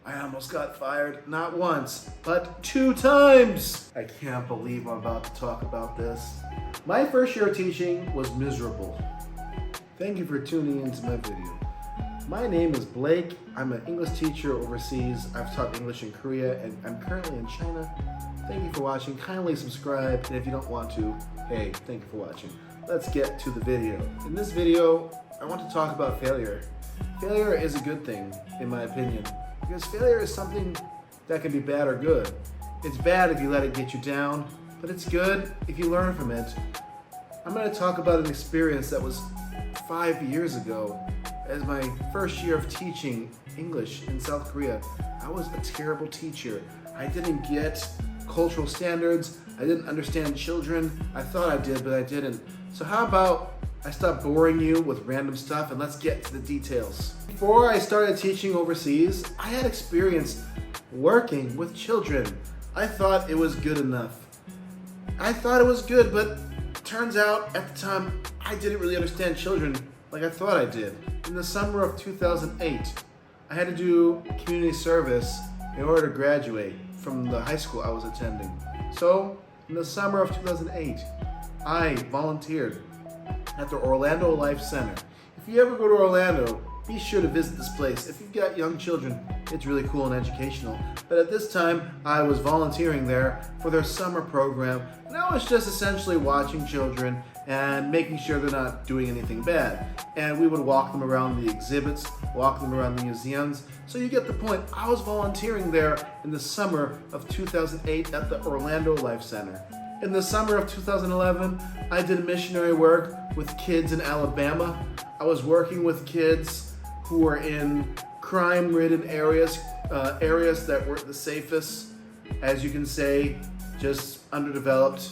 I almost got fired, not once, but 2 times. I can't believe I'm about to talk about this. My first year of teaching was miserable. Thank you for tuning into my video. My name is Blake. I'm an English teacher overseas. I've taught English in Korea and I'm currently in China. Thank you for watching. Kindly subscribe, and if you don't want to, hey, thank you for watching. Let's get to the video. In this video, I want to talk about failure. Failure is a good thing, in my opinion, because failure is something that can be bad or good. It's bad if you let it get you down, but it's good if you learn from it. I'm going to talk about an experience that was 5 years ago. As my first year of teaching English in South Korea, I was a terrible teacher. I didn't get cultural standards. I didn't understand children. I thought I did, but I didn't. So how about I stop boring you with random stuff and let's get to the details. Before I started teaching overseas, I had experience working with children. I thought it was good enough. I thought it was good, but turns out at the time I didn't really understand children like I thought I did. In the summer of 2008, I had to do community service in order to graduate from the high school I was attending. So in the summer of 2008, I volunteered at the Orlando Life Center. If you ever go to Orlando, be sure to visit this place. If you've got young children, it's really cool and educational. But at this time, I was volunteering there for their summer program, and I was just essentially watching children and making sure they're not doing anything bad. And we would walk them around the exhibits, walk them around the museums. So you get the point. I was volunteering there in the summer of 2008 at the Orlando Life Center. In the summer of 2011, I did missionary work with kids in Alabama. I was working with kids who were in crime-ridden areas, areas that weren't the safest, as you can say, just underdeveloped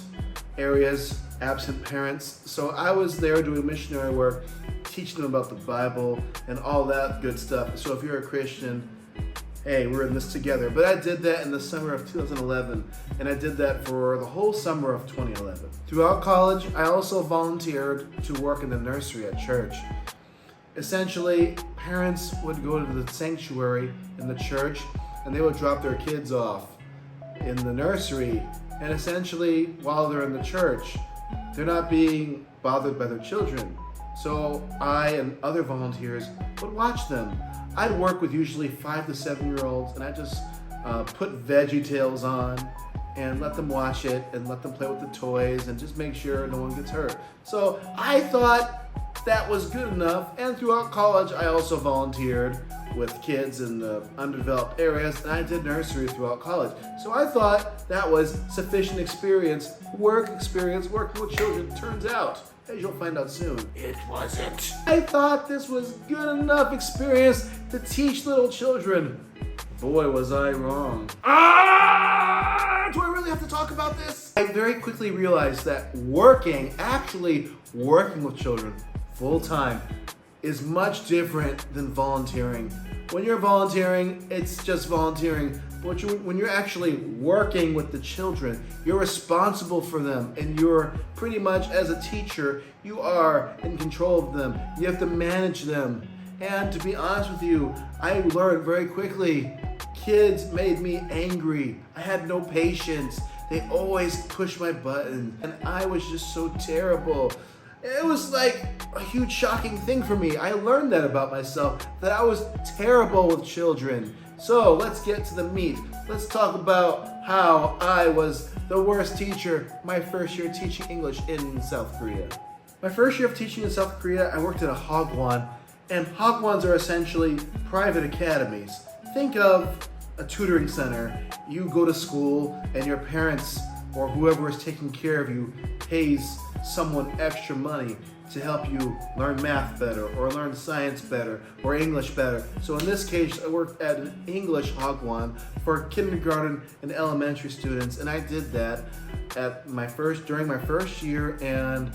areas, absent parents. So I was there doing missionary work, teaching them about the Bible and all that good stuff. So if you're a Christian, hey, we're in this together. But I did that in the summer of 2011, and I did that for the whole summer of 2011. Throughout college, I also volunteered to work in the nursery at church. Essentially, parents would go to the sanctuary in the church, and they would drop their kids off in the nursery. And essentially, while they're in the church, they're not being bothered by their children. So I and other volunteers would watch them. I'd work with usually 5 to 7-year-olds, and I just put VeggieTales on and let them watch it and let them play with the toys and just make sure no one gets hurt. So I thought that was good enough, and throughout college I also volunteered with kids in the undeveloped areas, and I did nursery throughout college. So I thought that was sufficient experience, working with children. Turns out, as you'll find out soon, it wasn't. I thought this was good enough experience to teach little children. Boy, was I wrong. Do I really have to talk about this? I very quickly realized that actually working with children full-time is much different than volunteering. When you're volunteering, it's just volunteering. But when you're actually working with the children, you're responsible for them, and you're pretty much, as a teacher, you are in control of them. You have to manage them. And to be honest with you, I learned very quickly, kids made me angry. I had no patience. They always pushed my buttons, and I was just so terrible. It was like a huge shocking thing for me. I learned that about myself, that I was terrible with children. So let's get to the meat. Let's talk about how I was the worst teacher my first year teaching English in South Korea. My first year of teaching in South Korea, I worked at a hagwon, and hagwons are essentially private academies. Think of a tutoring center. You go to school and your parents or whoever is taking care of you pays someone extra money to help you learn math better or learn science better or English better. So in this case, I worked at an English hagwon for kindergarten and elementary students, and I did that during my first year, and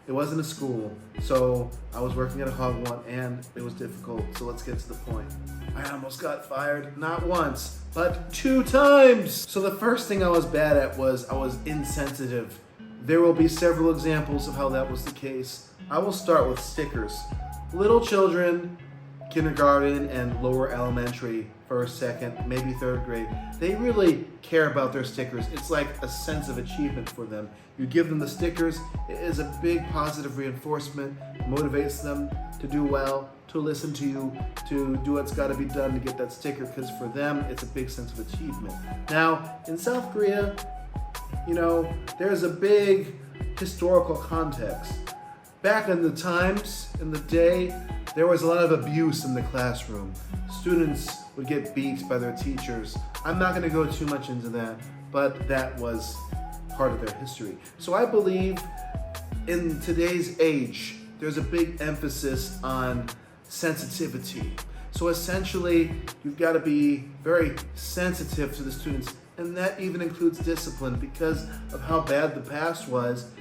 it wasn't a school. So I was working at a hagwon and it was difficult. So let's get to the point. I almost got fired, not once, but 2 times. So the first thing I was bad at was I was insensitive. There will be several examples of how that was the case. I will start with stickers. Little children, kindergarten and lower elementary, first, second, maybe third grade, they really care about their stickers. It's like a sense of achievement for them. You give them the stickers, it is a big positive reinforcement, motivates them to do well, to listen to you, to do what's got to be done to get that sticker, because for them, it's a big sense of achievement. Now, in South Korea, there's a big historical context. Back in the times, in the day, there was a lot of abuse in the classroom. Students would get beat by their teachers. I'm not going to go too much into that, but that was part of their history. So I believe in today's age, there's a big emphasis on sensitivity. So essentially, you've got to be very sensitive to the students, and that even includes discipline because of how bad the past was.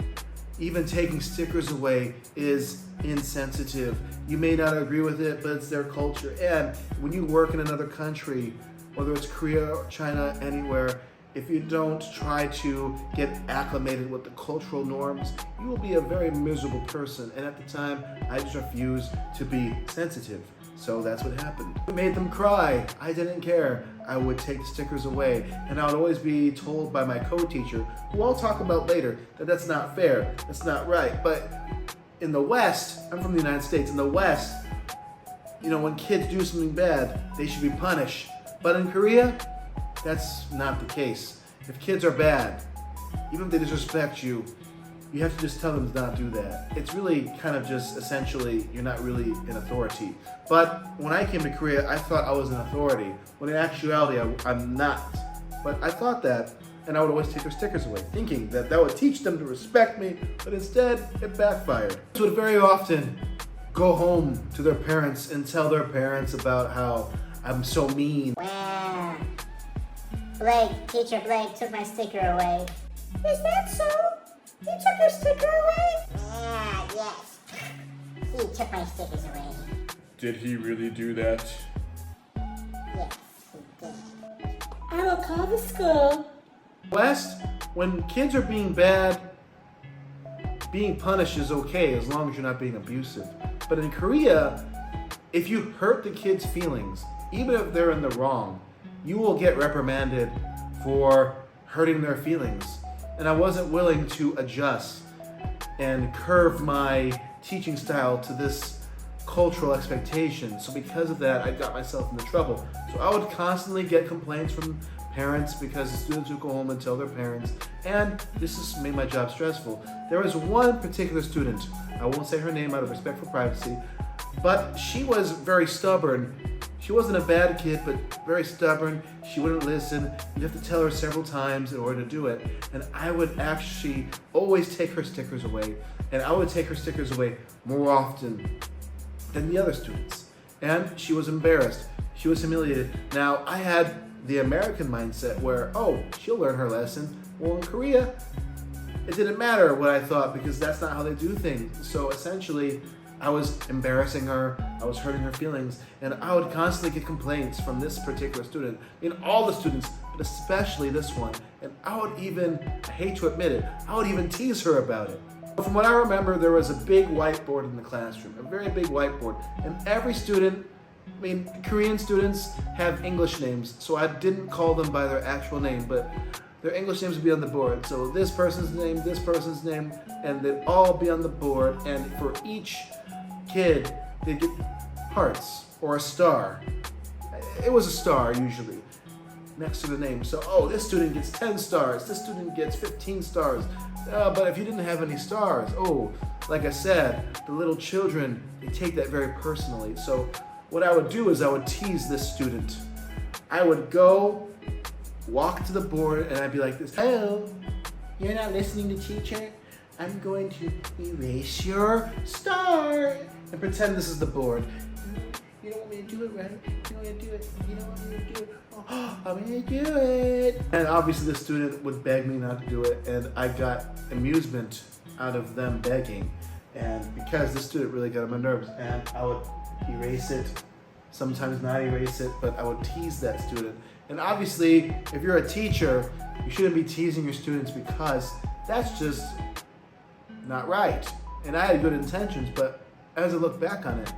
Even taking stickers away is insensitive. You may not agree with it, but it's their culture. And when you work in another country, whether it's Korea or China, anywhere, if you don't try to get acclimated with the cultural norms, you will be a very miserable person. And at the time, I just refused to be sensitive. So that's what happened. It made them cry. I didn't care. I would take the stickers away. And I would always be told by my co-teacher, who I'll talk about later, that that's not fair, that's not right. But in the West, I'm from the United States, in the West, when kids do something bad, they should be punished. But in Korea, that's not the case. If kids are bad, even if they disrespect you, you have to just tell them to not do that. It's really kind of just essentially, you're not really an authority. But when I came to Korea, I thought I was an authority, when in actuality, I'm not. But I thought that, and I would always take their stickers away, thinking that that would teach them to respect me, but instead, it backfired. So would very often go home to their parents and tell their parents about how I'm so mean. Wow. Teacher Blake took my sticker away. Is that so? He took your sticker away? Yeah, yes. He took my stickers away. Did he really do that? Yes, he did. I will call the school. West, when kids are being bad, being punished is okay as long as you're not being abusive. But in Korea, if you hurt the kids' feelings, even if they're in the wrong, you will get reprimanded for hurting their feelings. And I wasn't willing to adjust and curve my teaching style to this cultural expectation. So because of that, I got myself into trouble. So I would constantly get complaints from parents because the students would go home and tell their parents, and this just made my job stressful. There was one particular student, I won't say her name out of respect for privacy, but she was very stubborn. She wasn't a bad kid, but very stubborn. She wouldn't listen. You'd have to tell her several times in order to do it. And I would actually always take her stickers away. And I would take her stickers away more often than the other students. And she was embarrassed. She was humiliated. Now, I had the American mindset where, she'll learn her lesson. Well, in Korea, it didn't matter what I thought because that's not how they do things. So essentially, I was embarrassing her, I was hurting her feelings, and I would constantly get complaints from this particular student. All the students, but especially this one. And I would even, I hate to admit it, I would even tease her about it. From what I remember, there was a big whiteboard in the classroom, a very big whiteboard. And every student, Korean students have English names, so I didn't call them by their actual name, but their English names would be on the board. So this person's name, and they'd all be on the board. And for each kid, they'd get hearts or a star. It was a star usually next to the name. So, this student gets 10 stars, this student gets 15 stars. But if you didn't have any stars, like I said, the little children, they take that very personally. So what I would do is I would tease this student. I would go, walk to the board, and I'd be like this, "Hello, you're not listening to teacher? I'm going to erase your star." And pretend this is the board. You don't want me to do it, right? You don't want me to do it. You don't want me to do it. I'm going to do it. And obviously the student would beg me not to do it, and I got amusement out of them begging. And because the student really got on my nerves, and I would erase it, sometimes not erase it, but I would tease that student. And obviously, if you're a teacher, you shouldn't be teasing your students because that's just not right. And I had good intentions, but as I look back on it,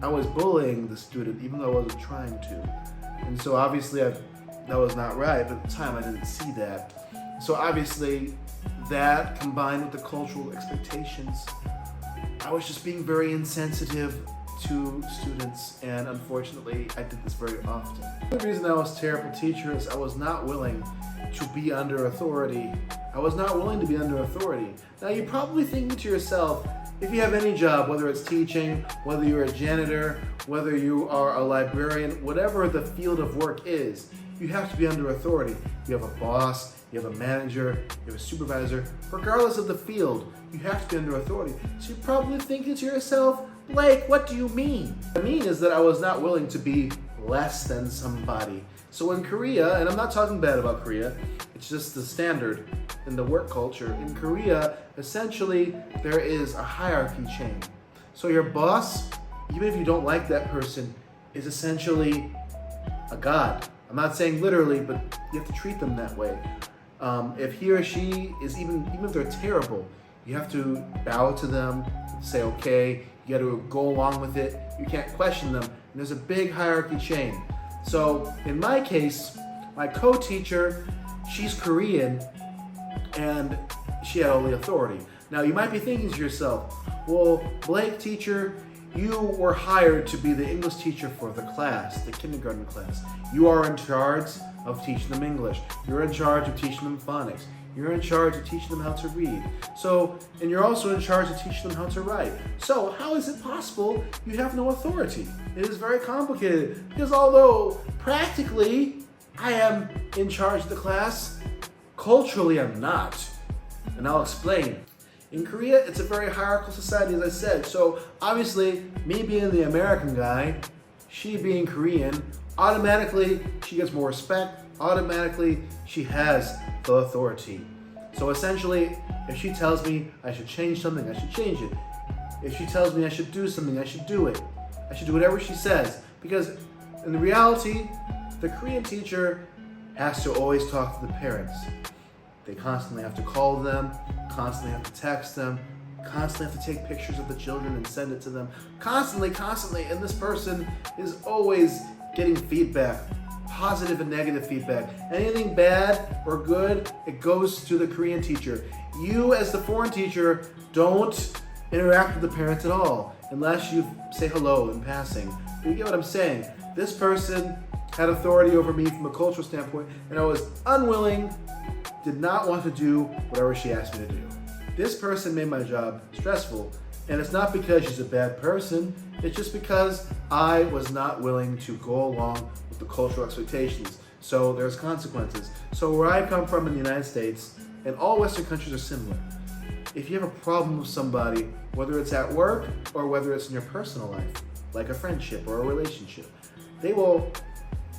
I was bullying the student even though I wasn't trying to. And so obviously that was not right, but at the time I didn't see that. So obviously that combined with the cultural expectations, I was just being very insensitive to students, and unfortunately I did this very often. The reason I was a terrible teacher is I was not willing to be under authority. I was not willing to be under authority. Now you're probably thinking to yourself, if you have any job, whether it's teaching, whether you're a janitor, whether you are a librarian, whatever the field of work is, you have to be under authority. You have a boss, you have a manager, you have a supervisor. Regardless of the field, you have to be under authority. So you're probably thinking to yourself, Blake, what do you mean? What I mean is that I was not willing to be less than somebody. So in Korea, and I'm not talking bad about Korea, it's just the standard in the work culture. In Korea, essentially, there is a hierarchy chain. So your boss, even if you don't like that person, is essentially a god. I'm not saying literally, but you have to treat them that way. If he or she is even if they're terrible, you have to bow to them, say okay, you got to go along with it. You can't question them. And there's a big hierarchy chain. So in my case, my co-teacher, she's Korean, and she had all the authority. Now you might be thinking to yourself, well, Blake, teacher, you were hired to be the English teacher for the class, the kindergarten class. You are in charge of teaching them English. You're in charge of teaching them phonics. You're in charge of teaching them how to read. So, and you're also in charge of teaching them how to write. So how is it possible you have no authority? It is very complicated because although practically I am in charge of the class, culturally I'm not. And I'll explain. In Korea, it's a very hierarchical society, as I said. So obviously, me being the American guy, she being Korean, automatically she gets more respect. Automatically, she has the authority. So essentially, if she tells me I should change something, I should change it. If she tells me I should do something, I should do it. I should do whatever she says. Because in reality, the Korean teacher has to always talk to the parents. They constantly have to call them, constantly have to text them, constantly have to take pictures of the children and send it to them. Constantly, and this person is always getting feedback, positive and negative feedback. Anything bad or good, it goes to the Korean teacher. You as the foreign teacher don't interact with the parents at all, unless you say hello in passing. You get what I'm saying? This person had authority over me from a cultural standpoint, and I was unwilling, did not want to do whatever she asked me to do. This person made my job stressful, and it's not because she's a bad person, it's just because I was not willing to go along with the cultural expectations. So there's consequences. So where I come from in the United States, and all Western countries are similar, if you have a problem with somebody, whether it's at work or whether it's in your personal life, like a friendship or a relationship, they will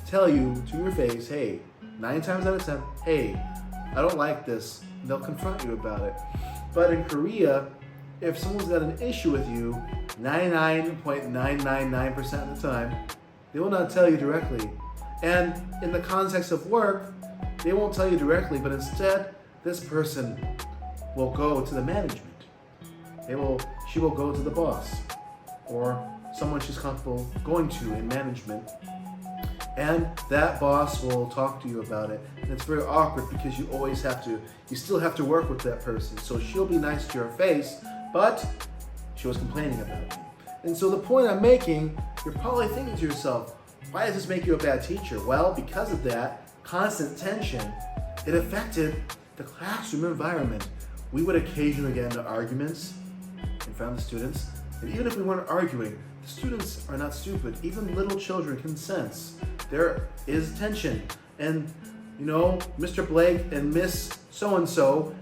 tell you to your face, hey, 9 times out of 10, hey, I don't like this. And they'll confront you about it. But in Korea, if someone's got an issue with you, 99.999% of the time, they will not tell you directly. And in the context of work, they won't tell you directly, but instead, this person will go to the management. She will go to the boss or someone she's comfortable going to in management. And that boss will talk to you about it. And it's very awkward because you still have to work with that person. So she'll be nice to your face, but she was complaining about me. And so the point I'm making, you're probably thinking to yourself, why does this make you a bad teacher? Well, because of that constant tension, it affected the classroom environment. We would occasionally get into arguments in front of the students. And even if we weren't arguing, the students are not stupid. Even little children can sense there is tension. And, Mr. Blake and Miss So-and-so,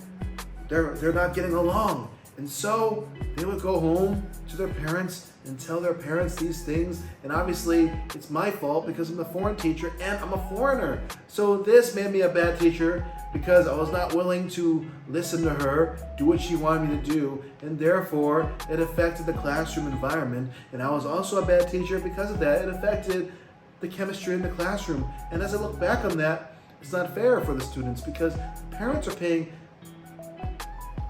they're not getting along. And so they would go home to their parents and tell their parents these things. And obviously, it's my fault because I'm a foreign teacher and I'm a foreigner. So this made me a bad teacher because I was not willing to listen to her, do what she wanted me to do, and therefore it affected the classroom environment. And I was also a bad teacher because of that. It affected the chemistry in the classroom. And as I look back on that, it's not fair for the students because parents are paying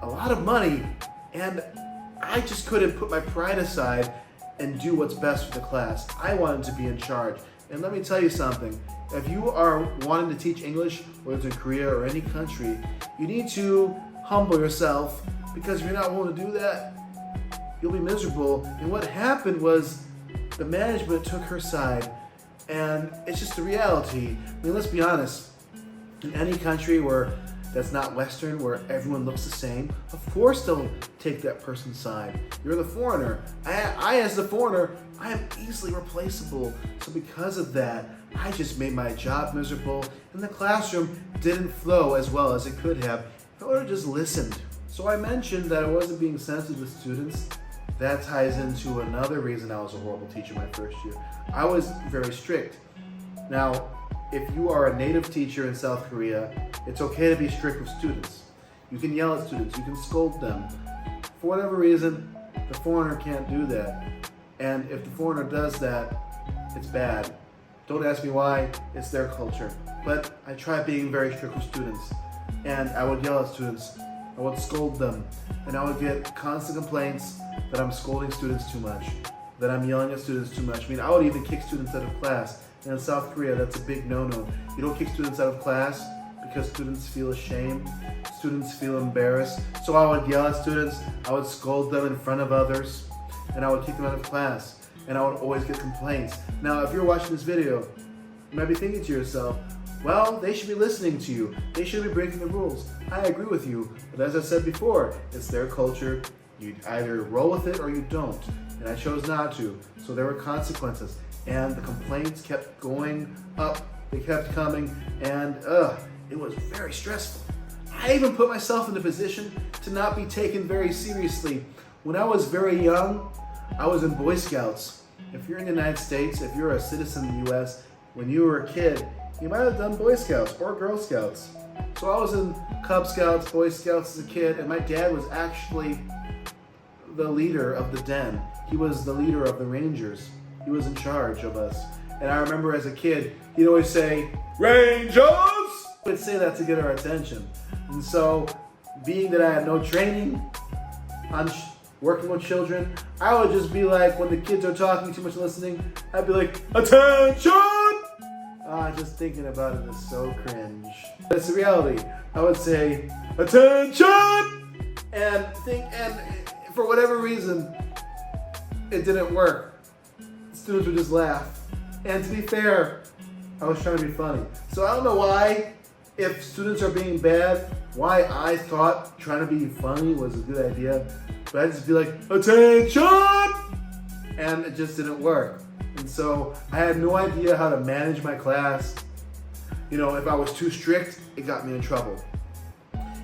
a lot of money, and I just couldn't put my pride aside and do what's best for the class. I wanted to be in charge. And let me tell you something. If you are wanting to teach English, whether it's in Korea or any country, you need to humble yourself, because if you're not willing to do that, you'll be miserable. And what happened was the management took her side, and it's just the reality. I mean, let's be honest. In any country where that's not Western, where everyone looks the same, of course they'll take that person's side. You're the foreigner. I as the foreigner, I am easily replaceable. So because of that, I just made my job miserable, and the classroom didn't flow as well as it could have if I would have just listened. So I mentioned that I wasn't being sensitive to students. That ties into another reason I was a horrible teacher my first year. I was very strict. Now, if you are a native teacher in South Korea, it's okay to be strict with students. You can yell at students, you can scold them. For whatever reason, the foreigner can't do that. And if the foreigner does that, it's bad. Don't ask me why, it's their culture. But I tried being very strict with students. And I would yell at students, I would scold them, and I would get constant complaints that I'm scolding students too much, that I'm yelling at students too much. I mean, I would even kick students out of class. And in South Korea, that's a big no-no. You don't kick students out of class because students feel ashamed, students feel embarrassed. So I would yell at students, I would scold them in front of others, and I would kick them out of class. And I would always get complaints. Now, if you're watching this video, you might be thinking to yourself, well, they should be listening to you. They should be breaking the rules. I agree with you, but as I said before, it's their culture. You either roll with it or you don't. And I chose not to, so there were consequences. And the complaints kept going up, they kept coming, and it was very stressful. I even put myself in a position to not be taken very seriously. When I was very young, I was in Boy Scouts. If you're in the United States, if you're a citizen in the US, when you were a kid, you might have done Boy Scouts or Girl Scouts. So I was in Cub Scouts, Boy Scouts as a kid, and my dad was actually the leader of the den. He was the leader of the Rangers. He was in charge of us. And I remember as a kid, he'd always say, Rangers! He would say that to get our attention. And so, being that I had no training on working with children, I would just be like, when the kids are talking too much and listening, I'd be like, attention! Just thinking about it is so cringe. But it's the reality. I would say, attention! And for whatever reason, it didn't work. Students would just laugh. And to be fair, I was trying to be funny. So I don't know why, if students are being bad, why I thought trying to be funny was a good idea. But I'd just be like, attention! And it just didn't work. And so I had no idea how to manage my class. You know, if I was too strict, it got me in trouble.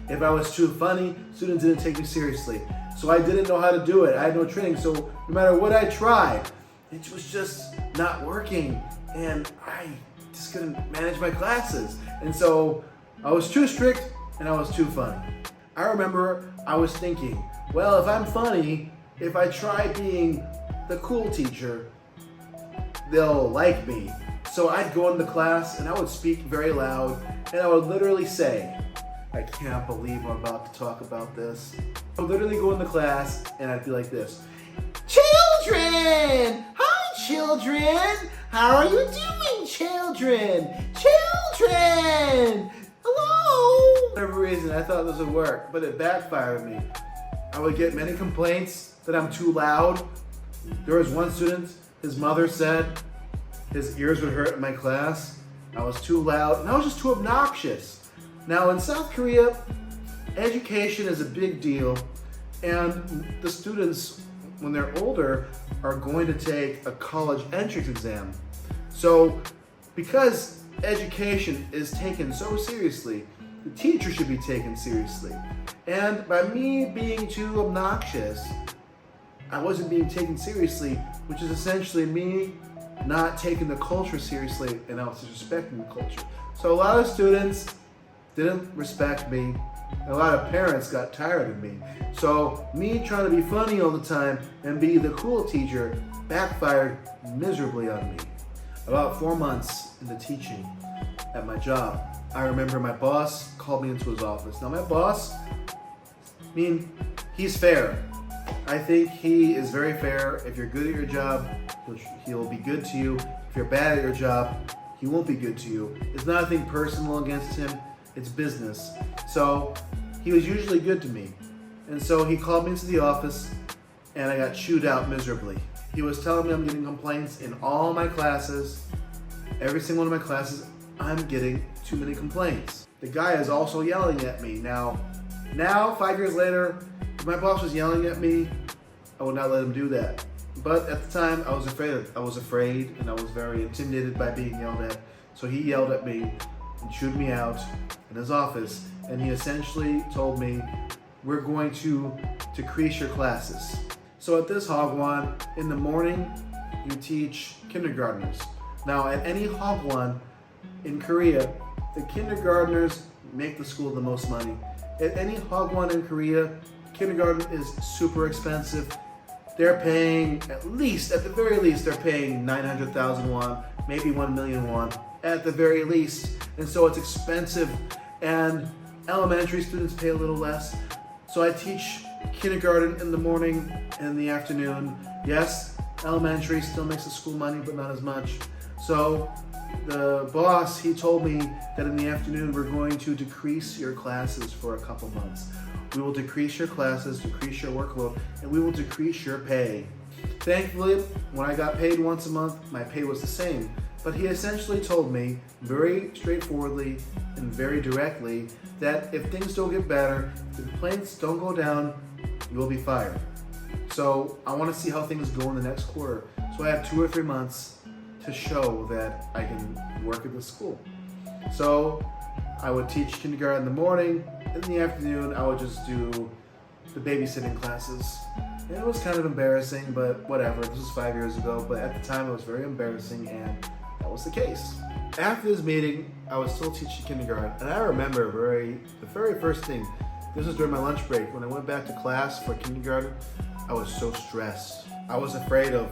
If I was too funny, students didn't take me seriously. So I didn't know how to do it. I had no training. So no matter what I tried, it was just not working. And I just couldn't manage my classes. And so I was too strict and I was too funny. I remember I was thinking, well, if I'm funny, if I try being the cool teacher, they'll like me. So I'd go into class and I would speak very loud and I would literally say, I can't believe I'm about to talk about this. I would literally go into class and I'd be like this. Children! Hi, children! How are you doing, children? Children! Hello! For whatever reason, I thought this would work, but it backfired on me. I would get many complaints that I'm too loud. There was one student, his mother said his ears would hurt in my class. I was too loud, and I was just too obnoxious. Now, in South Korea, education is a big deal, and the students, when they're older, are going to take a college entrance exam. So, because education is taken so seriously, the teacher should be taken seriously. And by me being too obnoxious, I wasn't being taken seriously, which is essentially me not taking the culture seriously, and I was disrespecting the culture. So a lot of students didn't respect me, and a lot of parents got tired of me. So me trying to be funny all the time and be the cool teacher backfired miserably on me. About 4 months into teaching at my job, I remember my boss called me into his office. Now my boss, he's fair. I think he is very fair. If you're good at your job, he'll be good to you. if you're bad at your job, he won't be good to you. It's nothing personal against him, it's business. So he was usually good to me. And so he called me into the office and I got chewed out miserably. He was telling me I'm getting complaints in all my classes. Every single one of my classes, I'm getting too many complaints. The guy is also yelling at me. Now, 5 years later, if my boss was yelling at me, I would not let him do that. But at the time, I was afraid and I was very intimidated by being yelled at. So he yelled at me and chewed me out in his office. And he essentially told me, we're going to decrease your classes. So at this Hagwon, in the morning, you teach kindergartners. Now at any Hagwon in Korea, the kindergartners make the school the most money. At any Hagwon in Korea, kindergarten is super expensive. They're paying at the very least, they're paying 900,000 won, maybe 1 million won, at the very least. And so it's expensive, and elementary students pay a little less. So I teach kindergarten in the morning and in the afternoon. Yes, elementary still makes the school money, but not as much. So the boss, he told me that in the afternoon, we're going to decrease your classes for a couple months. We will decrease your classes, decrease your workload, and we will decrease your pay. Thankfully, when I got paid once a month, my pay was the same. But he essentially told me very straightforwardly and very directly that if things don't get better, if the complaints don't go down, you will be fired. So I want to see how things go in the next quarter. So I have 2 or 3 months to show that I can work at the school. So I would teach kindergarten in the morning. In the afternoon, I would just do the babysitting classes. And it was kind of embarrassing, but whatever. This was 5 years ago, but at the time it was very embarrassing, and that was the case. After this meeting, I was still teaching kindergarten, and I remember the very first thing, this was during my lunch break. When I went back to class for kindergarten, I was so stressed. I was afraid of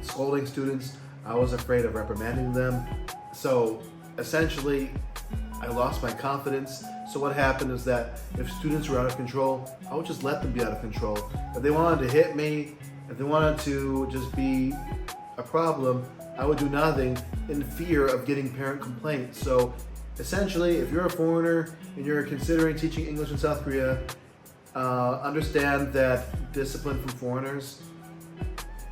scolding students. I was afraid of reprimanding them. So essentially, I lost my confidence. So what happened is that if students were out of control, I would just let them be out of control. If they wanted to hit me, if they wanted to just be a problem, I would do nothing in fear of getting parent complaints. So essentially, if you're a foreigner and you're considering teaching English in South Korea, understand that discipline from foreigners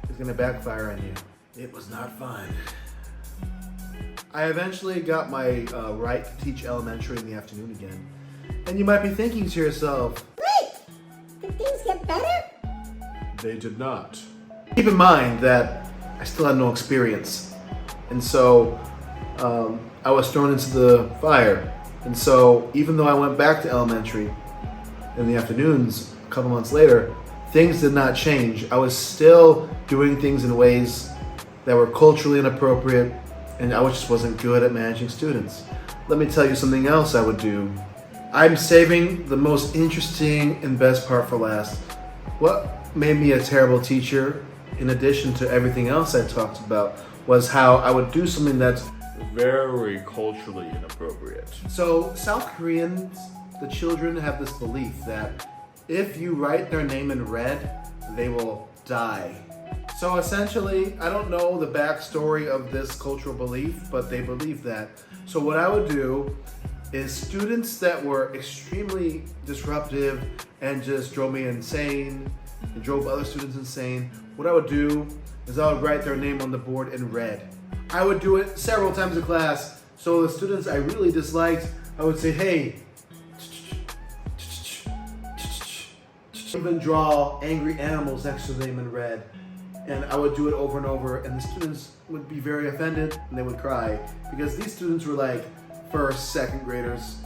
is gonna backfire on you. It was not fun. I eventually got my right to teach elementary in the afternoon again. And you might be thinking to yourself, Wait! Did things get better? they did not. Keep in mind that I still had no experience. And so I was thrown into the fire. And so even though I went back to elementary in the afternoons a couple months later, things did not change. I was still doing things in ways that were culturally inappropriate, and I just wasn't good at managing students. Let me tell you something else I would do. I'm saving the most interesting and best part for last. What made me a terrible teacher, in addition to everything else I talked about, was how I would do something that's very culturally inappropriate. So South Koreans, the children have this belief that if you write their name in red, they will die. So essentially, I don't know the backstory of this cultural belief, but they believe that. So what I would do is students that were extremely disruptive and just drove me insane and drove other students insane, what I would do is I would write their name on the board in red. I would do it several times in class. So the students I really disliked, I would say, hey, even draw angry animals next to their name in red. And I would do it over and over, and the students would be very offended and they would cry, because these students were like first, second graders,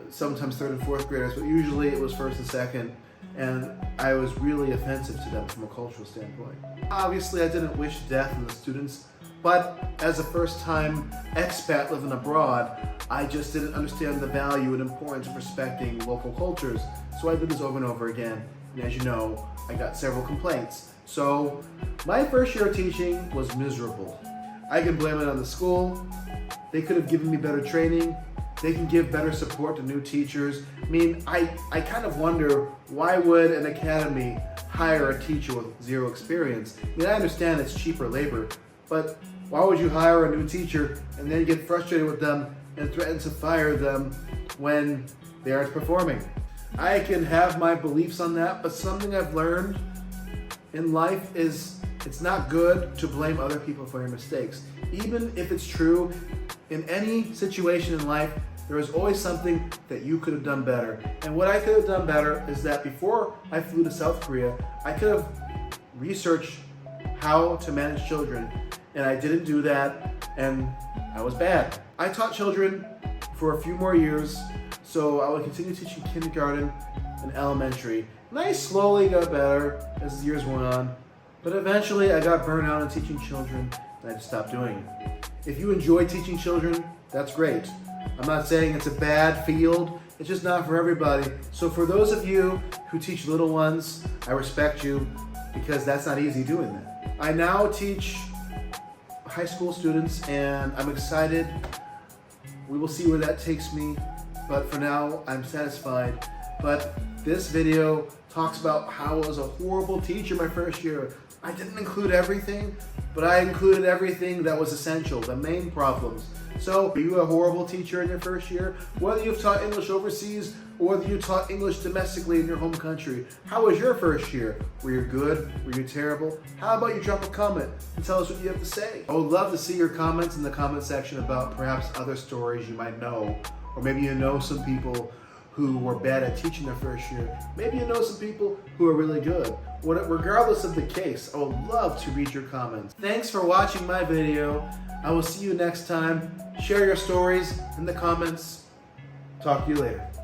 sometimes third and fourth graders, but usually it was first and second, and I was really offensive to them from a cultural standpoint. Obviously, I didn't wish death on the students, but as a first-time expat living abroad, I just didn't understand the value and importance of respecting local cultures, so I did this over and over again, and as you know, I got several complaints. So my first year of teaching was miserable. I can blame it on the school. They could have given me better training. They can give better support to new teachers. I mean, I kind of wonder, why would an academy hire a teacher with zero experience? I mean, I understand it's cheaper labor, but Why would you hire a new teacher and then get frustrated with them and threaten to fire them when they aren't performing? I can have my beliefs on that, but something I've learned in life is it's not good to blame other people for your mistakes. Even if it's true, in any situation in life, there is always something that you could have done better. And what I could have done better is that before I flew to South Korea, I could have researched how to manage children, and I didn't do that, and I was bad. I taught children for a few more years, so I would continue teaching kindergarten and elementary. And I slowly got better as the years went on, but eventually I got burned out on teaching children, and I just stopped doing it. If you enjoy teaching children, that's great. I'm not saying it's a bad field, it's just not for everybody. So for those of you who teach little ones, I respect you because that's not easy doing that. I now teach high school students and I'm excited. We will see where that takes me, but for now I'm satisfied. But this video talks about how I was a horrible teacher my first year. I didn't include everything, but I included everything that was essential, the main problems. So, are you a horrible teacher in your first year? Whether you've taught English overseas or whether you taught English domestically in your home country, how was your first year? Were you good? Were you terrible? How about you drop a comment and tell us what you have to say? I would love to see your comments in the comment section about perhaps other stories you might know, or maybe you know some people who were bad at teaching their first year. Maybe you know some people who are really good. Regardless of the case, I would love to read your comments. Thanks for watching my video. I will see you next time. Share your stories in the comments. Talk to you later.